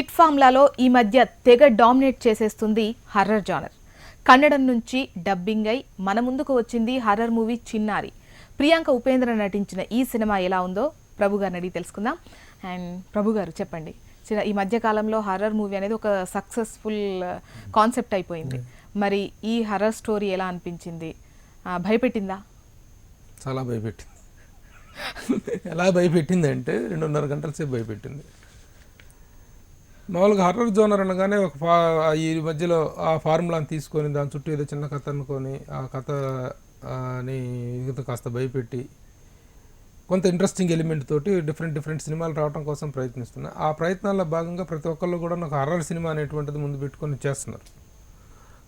Hit ఫార్ములాలో ఈ మధ్య తెగ డామినేట్ చేసేస్తుంది హర్రర్ జానర్. కన్నడం నుంచి డబ్బింగ్ అయి మన ముందుకు వచ్చింది హర్రర్ మూవీ చిన్నారి. ప్రియాంక ఉపేంద్ర నటించిన ఈ సినిమా ఎలా ఉందో ప్రభు గారిని అడిగి తెలుసుకుందాం. అండ్ ప్రభు గారు చెప్పండి, ఈ మధ్య కాలంలో హర్రర్ మూవీ అనేది ఒక సక్సెస్ఫుల్ కాన్సెప్ట్ అయిపోయింది. మరి ఈ హర్రర్ స్టోరీ ఎలా అనిపించింది? భయపెట్టిందా? చాలా భయపెట్టింది. ఎలా భయపెట్టింది అంటే 2.5 గంటల సేపు భయపెట్టింది. మామూలుగా హర్రర్ జోనర్ అనగానే ఈ మధ్యలో ఆ ఫార్ములాని తీసుకొని దాని చుట్టూ ఏదో చిన్న కథ అనుకొని ఆ కథని కాస్త భయపెట్టి కొంత ఇంట్రెస్టింగ్ ఎలిమెంట్ తోటి డిఫరెంట్ సినిమాలు రావడం కోసం ప్రయత్నిస్తున్నా. ఆ ప్రయత్నాల్లో భాగంగా ప్రతి ఒక్కళ్ళు కూడా నాకు హర్రర్ సినిమా అనేటువంటిది ముందు పెట్టుకొని చేస్తున్నారు.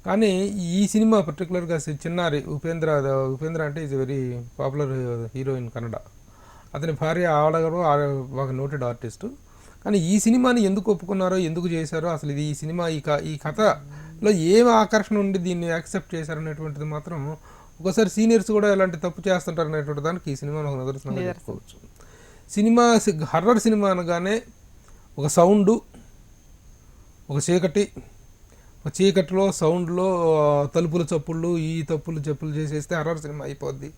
కానీ ఈ సినిమా పర్టికులర్గా చిన్నారి ఉపేంద్ర అంటే is very popular hero in Kannada. అతని భార్య ఆడగారు బాగా నోటెడ్ ఆర్టిస్టు. కానీ ఈ సినిమాని ఎందుకు ఒప్పుకున్నారో, ఎందుకు చేశారో, అసలు ఇది ఈ సినిమా ఈ కథలో ఏం ఆకర్షణ ఉండి దీన్ని యాక్సెప్ట్ చేశారనేటువంటిది మాత్రం ఒకసారి సీనియర్స్ కూడా ఎలాంటి తప్పు చేస్తుంటారు అనేటువంటి దానికి ఈ సినిమాను ఒక నిదర్శనంగా చెప్పుకోవచ్చు. సినిమా హర్రర్ సినిమా అనగానే ఒక సౌండు, ఒక చీకటిలో సౌండ్లో తలుపుల చప్పుళ్ళు, ఈ తప్పులు చెప్పులు చేసేస్తే హర్రర్ సినిమా అయిపోద్ది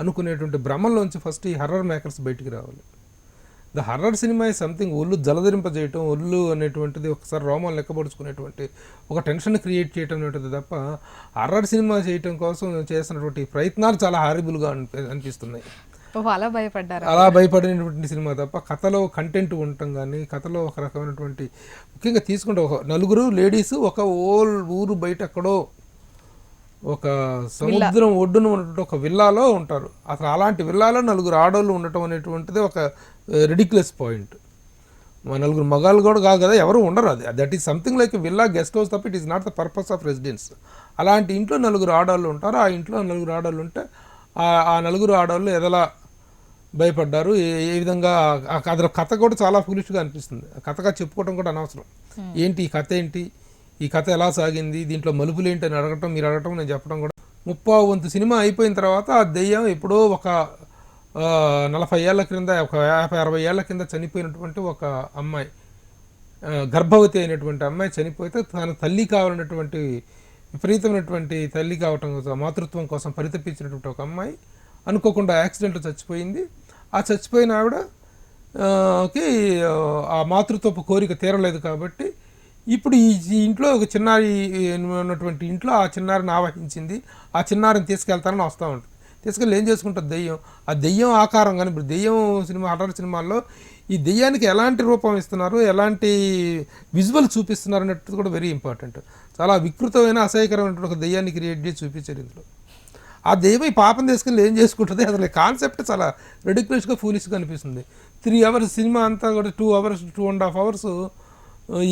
అనుకునేటువంటి భ్రమంలోంచి ఫస్ట్ ఈ హర్రర్ మేకర్స్ బయటికి రావాలి. ద హర్రర్ సినిమా ఈ సంథింగ్ ఒళ్ళు జలధరింపజేయటం, ఒళ్ళు అనేటువంటిది ఒకసారి రోమాలు లెక్కపడుచుకునేటువంటి ఒక టెన్షన్ క్రియేట్ చేయటం అనేటువంటిది తప్ప హర్రర్ సినిమా చేయటం కోసం చేసినటువంటి ప్రయత్నాలు చాలా హారిబుల్గా అనిపిస్తున్నాయి. అలా భయపడినటువంటి సినిమా తప్ప కథలో కంటెంట్ ఉండటం కానీ, కథలో ఒక రకమైనటువంటి ముఖ్యంగా తీసుకుంటే ఒక నలుగురు లేడీస్ ఒక ఊరు బయట ఎక్కడో ఒక సముద్రం ఒడ్డున ఉన్నటువంటి ఒక విల్లాలో ఉంటారు. అసలు అలాంటి విల్లాలో నలుగురు ఆడవాళ్ళు ఉండటం అనేటువంటిది ఒక రిడిక్యులస్ పాయింట్. నలుగురు మగాళ్ళు కూడా కాదు కదా, ఎవరు ఉండరు. అది that is something like villa guest house తప్ప it is not the purpose of residence. అలాంటి ఇంట్లో నలుగురు ఆడవాళ్ళు ఉంటారు. ఆ ఇంట్లో నలుగురు ఆడవాళ్ళు ఉంటే ఆ నలుగురు ఆడవాళ్ళు ఎదలా భయపడ్డారు, ఏ విధంగా అదొక కథ కూడా చాలా ఫులిష్గా అనిపిస్తుంది. కథగా చెప్పుకోవడం కూడా అనవసరం. ఏంటి ఈ కథ, ఏంటి ఈ కథ ఎలా సాగింది, దీంట్లో మలుపులు ఏంటి అని మీరు అడగటం, నేను చెప్పడం కూడా. 30వ వంతు సినిమా అయిపోయిన తర్వాత ఆ దెయ్యం ఎప్పుడో ఒక 40 ఏళ్ల క్రింద, ఒక 50-60 ఏళ్ల కింద చనిపోయినటువంటి ఒక అమ్మాయి, గర్భవతి అయినటువంటి అమ్మాయి చనిపోతే తన తల్లి కావాలన్నటువంటి విపరీతమైనటువంటి తల్లి కావటం కోసం, మాతృత్వం కోసం పరితపించినటువంటి ఒక అమ్మాయి అనుకోకుండా యాక్సిడెంట్లో చచ్చిపోయింది. ఆ చచ్చిపోయిన ఆవిడకి ఆ మాతృత్వపు కోరిక తీరలేదు కాబట్టి ఇప్పుడు ఈ ఇంట్లో ఒక చిన్నారి ఉన్నటువంటి ఇంట్లో ఆ చిన్నారిని ఆవహించింది. ఆ చిన్నారిని తీసుకెళ్తానని వస్తూ ఉంటుంది. తీసుకెళ్ళి ఏం చేసుకుంటుంది దెయ్యం. ఆ దెయ్యం ఆకారం కానీ ఇప్పుడు దెయ్యం సినిమా, హర్రర్ సినిమాల్లో ఈ దెయ్యానికి ఎలాంటి రూపం ఇస్తున్నారు, ఎలాంటి విజువల్ చూపిస్తున్నారు అనేది కూడా వెరీ ఇంపార్టెంట్. చాలా వికృతమైన అసహ్యకరమైనటువంటి ఒక దెయ్యాన్ని క్రియేట్ చేసి చూపించారు ఇందులో. ఆ దెయ్యం ఈ పాపం తీసుకెళ్ళి ఏం చేసుకుంటుంది, అసలు కాన్సెప్ట్ చాలా రెడిక్యులస్గా ఫూలిష్గా అనిపిస్తుంది. 3 అవర్స్ సినిమా అంతా కూడా 2.5 అవర్స్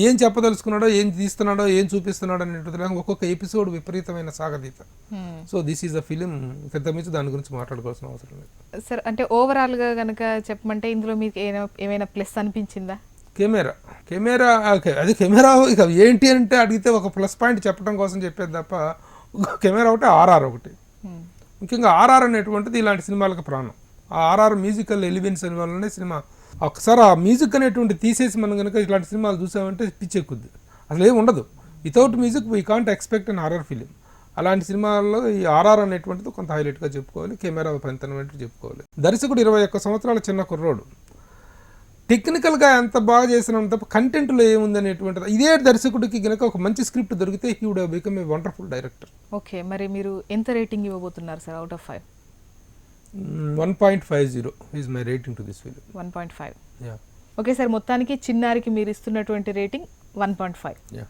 ఏం చెప్పదలుచుకున్నాడో, ఏం తీస్తున్నాడో, ఏం చూపిస్తున్నాడో అనేటువంటి ఒక్కొక్క ఎపిసోడ్ విపరీతమైన సాగదీత. So this is a film. పెద్ద మించి దాని గురించి మాట్లాడుకోవాల్సిన అవసరం లేదు. సార్, అంటే ఓవరాల్గా కనుక చెప్పమంటే ఇందులో మీకు ఏమైనా ప్లస్ అనిపించిందా? కెమెరా అది కెమెరా ఇక ఏంటి అంటే అడిగితే ఒక ప్లస్ పాయింట్ చెప్పడం కోసం చెప్పేది తప్ప కెమెరా ఒకటి, ఆర్ఆర్ ఒకటి. ముఖ్యంగా ఆర్ఆర్ అనేటువంటిది ఇలాంటి సినిమాలకు ప్రాణం. ఆ ఆర్ఆర్ మ్యూజికల్ ఎలివెన్స్ అనే వల్లనే సినిమా ఒకసారి ఆ మ్యూజిక్ అనేటువంటి తీసేసి మనం కనుక ఇలాంటి సినిమాలు చూసామంటే పిచ్చెక్కుద్ది, అసలు ఏమి ఉండదు. Without music we can't expect an horror film. అలాంటి సినిమాల్లో ఈ ఆర్ఆర్ అనేటువంటిది కొంత హైలైట్గా చెప్పుకోవాలి. కెమెరా పనితనం అంటే చెప్పుకోవాలి. దర్శకుడు 21 సంవత్సరాల చిన్న కుర్రోడు. టెక్నికల్గా ఎంత బాగా చేసినా తప్ప కంటెంట్లో ఏముంది అనేటువంటిది. ఇదే దర్శకుడికి కనుక ఒక మంచి స్క్రిప్ట్ దొరికితే he would have become a wonderful director. Okay, మరి మీరు ఎంత రేటింగ్ ఇవ్వబోతున్నారు sir out of 5? 1.50 is my rating to this film. 1.5. Okay sir, మొత్తానికి చిన్నారికి మీరు ఇస్తున్నటువంటి rating 1.5.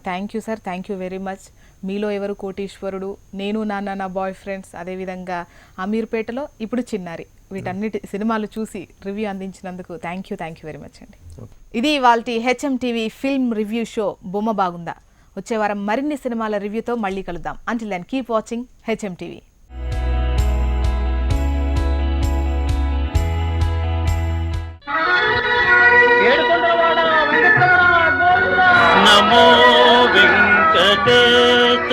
Thank you sir, thank you very much. మీలో ఎవరు కోటీశ్వరుడు, నేను నా బాయ్ ఫ్రెండ్స్, అదేవిధంగా అమీర్పేటలో, ఇప్పుడు చిన్నారి, వీటన్నిటి సినిమాలు చూసి రివ్యూ అందించినందుకు థ్యాంక్ యూ వెరీ మచ్ అండి. ఇది ఇవాల్టి హెచ్ఎంటీవీ ఫిల్మ్ రివ్యూ షో బొమ్మ బాగుందా. వచ్చే వారం మరిన్ని సినిమాల రివ్యూతో మళ్ళీ కలుద్దాం. Until then keep watching HMTV. Namo Venkatesha.